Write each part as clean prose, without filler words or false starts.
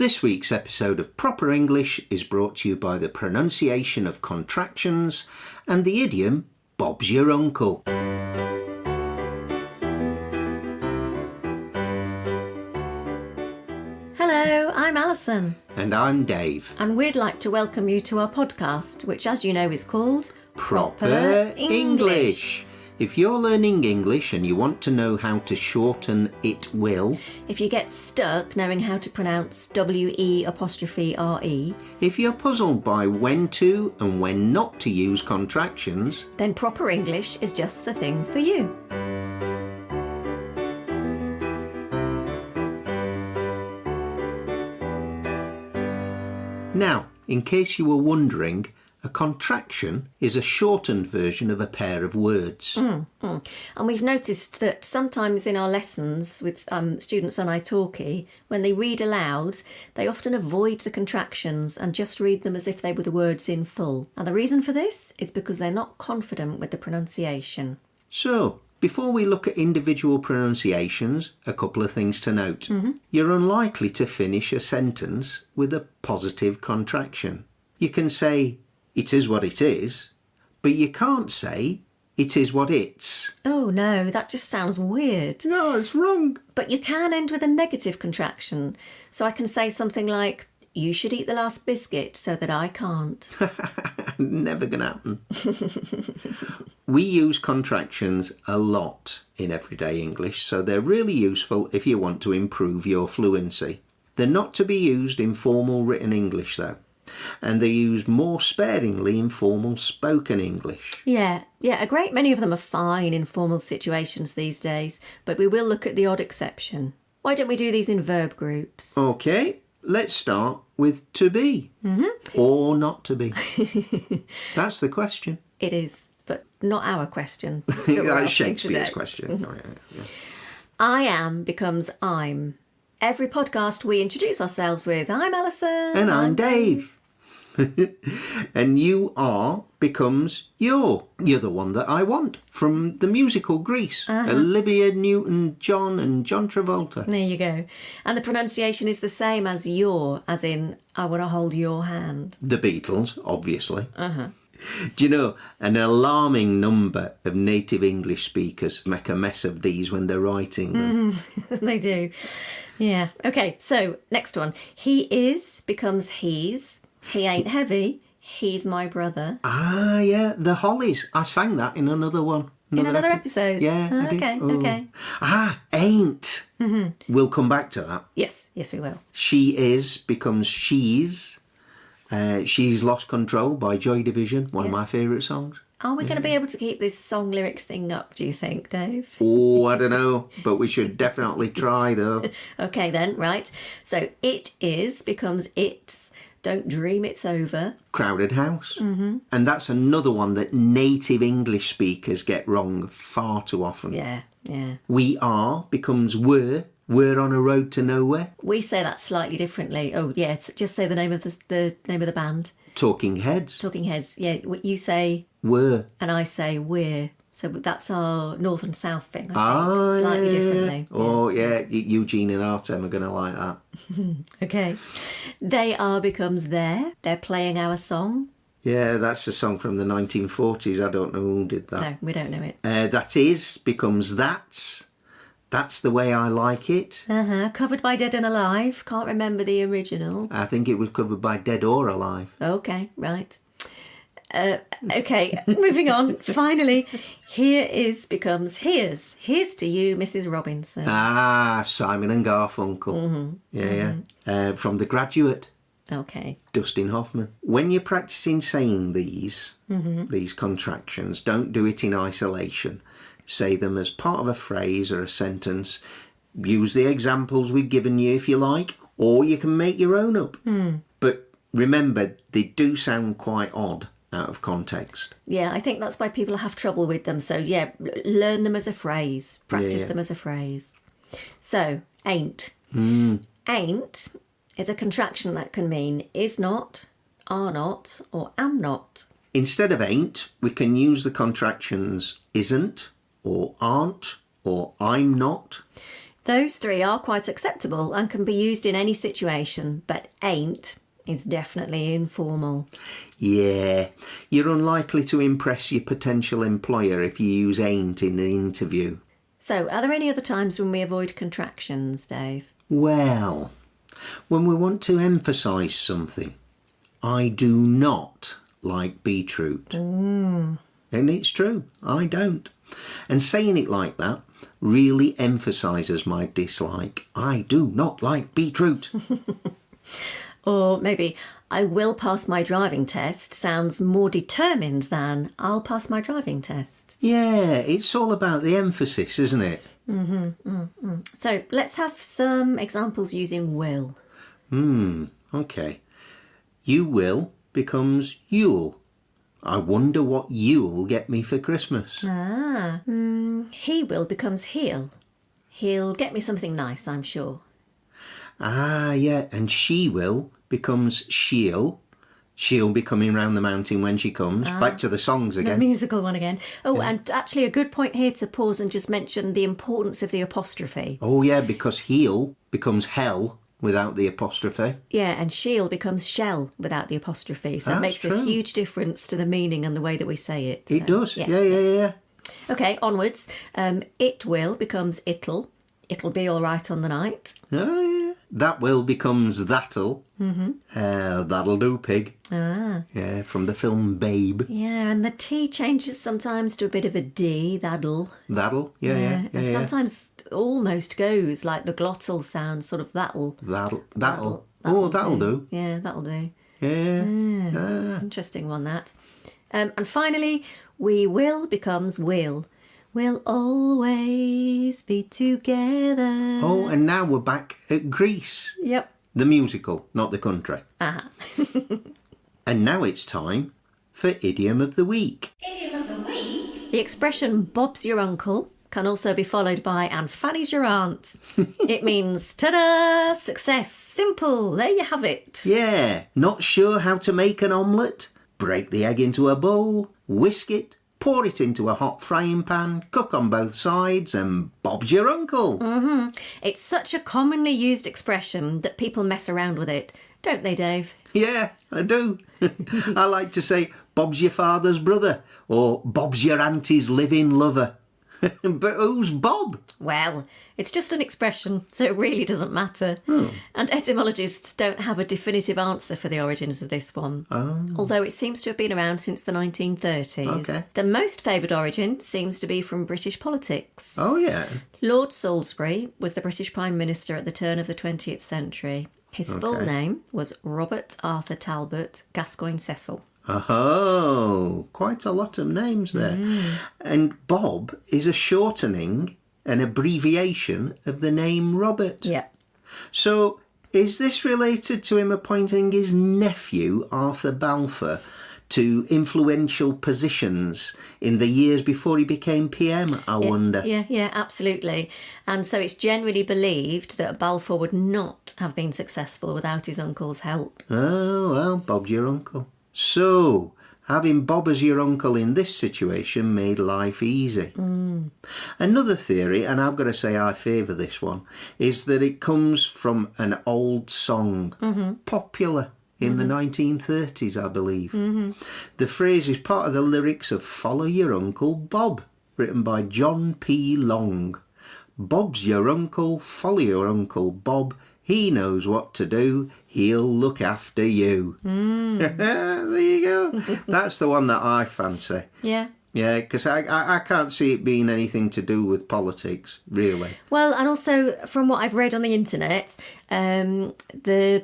This week's episode of Proper English is brought to you by the pronunciation of contractions and the idiom Bob's your uncle. Hello, I'm Alison. And I'm Dave. And we'd like to welcome you to our podcast, which as you know is called Proper English. If you're learning English and you want to know how to shorten it will, if you get stuck knowing how to pronounce W-E', if you're puzzled by when to and when not to use contractions, then Proper English is just the thing for you. Now, in case you were wondering, a contraction is a shortened version of a pair of words. And we've noticed that sometimes in our lessons with students on italki, when they read aloud, they often avoid the contractions and just read them as if they were the words in full. And the reason for this is because they're not confident with the pronunciation. So, before we look at individual pronunciations, a couple of things to note. You're unlikely to finish a sentence with a positive contraction. You can say, it is what it is, but you can't say, it is what it's. Oh no, that just sounds weird. No, it's wrong. But you can end with a negative contraction. So I can say something like, you should eat the last biscuit so that I can't. Never gonna happen. We use contractions a lot in everyday English, so they're really useful if you want to improve your fluency. They're not to be used in formal written English though, and they're used more sparingly in formal spoken English. Yeah, a great many of them are fine in formal situations these days, but we will look at the odd exception. Why don't we do these in verb groups? Okay, let's start with to be or not to be. That's the question. It is, but not our question. That's Shakespeare's question. Oh, yeah. I am becomes I'm. Every podcast we introduce ourselves with, I'm Alison. And I'm Dave. And you are becomes you're. You're the one that I want. From the musical Grease. Olivia Newton-John and John Travolta. There you go. And the pronunciation is the same as your, as in, I want to hold your hand. The Beatles, obviously. Do you know, an alarming number of native English speakers make a mess of these when they're writing them. They do. Yeah. Okay, so next one. He is becomes he's. He ain't heavy. He's my brother. Ah, yeah, the Hollies. I sang that in another one. In another episode? Yeah, I did. Okay. Ah, ain't. We'll come back to that. Yes, we will. She is becomes she's. She's Lost Control by Joy Division, one of my favourite songs. Are we going to be able to keep this song lyrics thing up, do you think, Dave? Oh, I don't know, but we should definitely try, though. Okay, then, right. So, it is becomes it's. Don't dream it's over. Crowded house. And that's another one that native English speakers get wrong far too often. Yeah. We are becomes were. We're on a road to nowhere. We say that slightly differently. Oh, yes, just say the name of the name of the band. Talking Heads. Talking Heads. Yeah, you say were. And I say we're. So that's our north and south thing, I think. Slightly differently. Oh, yeah. Eugene and Artem are going to like that. Okay. They are becomes there. They're playing our song. Yeah, that's a song from the 1940s. I don't know who did that. No, we don't know it. That is becomes that's. That's the way I like it. Covered by Dead and Alive. Can't remember the original. I think it was covered by Dead or Alive. Okay, right. Okay, moving on. Finally, here is becomes here's. Here's to you, Mrs. Robinson. Ah, Simon and Garfunkel. Yeah. From The Graduate. Okay. Dustin Hoffman. When you're practicing saying these contractions, don't do it in isolation. Say them as part of a phrase or a sentence. Use the examples we've given you if you like, or you can make your own up. But remember, they do sound quite odd out of context. Yeah, I think that's why people have trouble with them. So, yeah, learn them as a phrase. Practice them as a phrase. So, ain't. Ain't is a contraction that can mean is not, are not, or am not. Instead of ain't, we can use the contractions isn't, or aren't, or I'm not. Those three are quite acceptable and can be used in any situation, but ain't is definitely informal. Yeah, you're unlikely to impress your potential employer if you use ain't in the interview. So, are there any other times when we avoid contractions, Dave? Well, when we want to emphasise something. I do not like beetroot. And it's true, I don't. And saying it like that really emphasises my dislike. I do not like beetroot. Or maybe, I will pass my driving test sounds more determined than I'll pass my driving test. Yeah, it's all about the emphasis, isn't it? So, let's have some examples using will. Okay. You will becomes you'll. I wonder what you'll get me for Christmas. He will becomes he'll. He'll get me something nice, I'm sure. Yeah, and she will becomes she'll. She'll be coming round the mountain when she comes. Back to the songs The again. musical one again. Oh, and actually a good point here to pause and just mention the importance of the apostrophe. Oh, yeah, because he'll becomes hell without the apostrophe. Yeah, and she'll becomes shell without the apostrophe. So it That's makes true. a huge difference to the meaning and the way that we say it. It So, does. Yeah. Okay, onwards. It will becomes it'll. It'll be all right on the night. Oh, yeah. That will becomes that'll. That'll do, pig. Yeah, from the film Babe. Yeah, and the T changes sometimes to a bit of a D, that'll. That'll. Yeah. And sometimes almost goes like the glottal sound, sort of that'll. That'll. Oh, that'll do. Yeah, that'll do. Yeah. Interesting one, that. And finally, we will becomes will. We'll always be together. Oh, and now we're back at Greece. Yep. The musical, not the country. And now it's time for Idiom of the Week. Idiom of the week? The expression Bob's your uncle can also be followed by and Fanny's your aunt. It means, ta-da, success, simple, there you have it. Yeah, not sure how to make an omelette? Break the egg into a bowl, whisk it, pour it into a hot frying pan, cook on both sides, and Bob's your uncle. It's such a commonly used expression that people mess around with it, don't they, Dave? Yeah, I do. I like to say, Bob's your father's brother, or Bob's your auntie's living lover. But who's Bob? Well, it's just an expression, so it really doesn't matter. And etymologists don't have a definitive answer for the origins of this one, although it seems to have been around since the 1930s. Okay. The most favoured origin seems to be from British politics. Oh, yeah. Lord Salisbury was the British Prime Minister at the turn of the 20th century. His full name was Robert Arthur Talbot Gascoigne Cecil. Oh, quite a lot of names there. And Bob is a shortening, an abbreviation of the name Robert. Yeah. So is this related to him appointing his nephew, Arthur Balfour, to influential positions in the years before he became PM, I wonder? Yeah, absolutely. And so it's generally believed that Balfour would not have been successful without his uncle's help. Oh, well, Bob's your uncle. So, having Bob as your uncle in this situation made life easy. Another theory, and I've got to say I favour this one, is that it comes from an old song, popular in the 1930s, I believe. The phrase is part of the lyrics of Follow Your Uncle Bob, written by John P. Long. Bob's your uncle, follow your Uncle Bob. He knows what to do. He'll look after you. There you go. That's the one that I fancy. Yeah. Yeah, because I can't see it being anything to do with politics, really. Well, and also from what I've read on the internet, the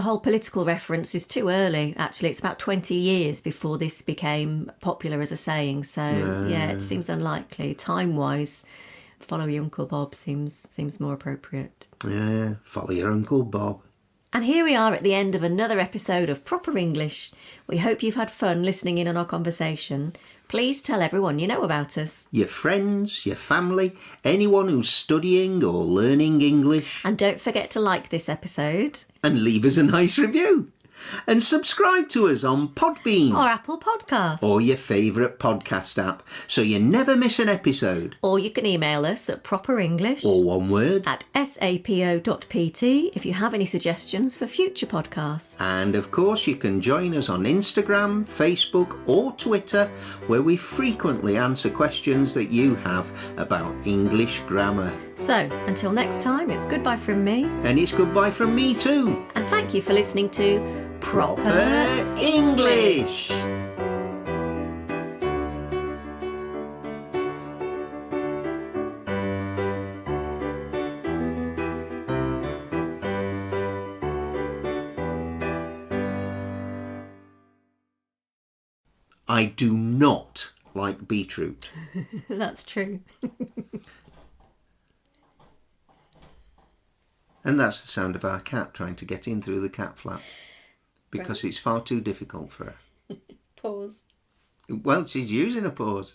whole political reference is too early. Actually, it's about 20 years before this became popular as a saying. So yeah, it seems unlikely time-wise. Follow your Uncle Bob seems more appropriate. Yeah, follow your Uncle Bob. And here we are at the end of another episode of Proper English. We hope you've had fun listening in on our conversation. Please tell everyone you know about us. Your friends, your family, anyone who's studying or learning English. And don't forget to like this episode. And leave us a nice review. And subscribe to us on Podbean Or Apple Podcasts. or your favourite podcast app so you never miss an episode. Or you can email us at properenglish Or one word. at sapo.pt if you have any suggestions for future podcasts. And of course, you can join us on Instagram, Facebook, or Twitter, where we frequently answer questions that you have about English grammar. So, until next time, it's goodbye from me. And it's goodbye from me too. And thank you for listening to Proper English! I do not like beetroot. That's true. And that's the sound of our cat trying to get in through the cat flap. Because it's far too difficult for her. Pause. Well, she's using a pause.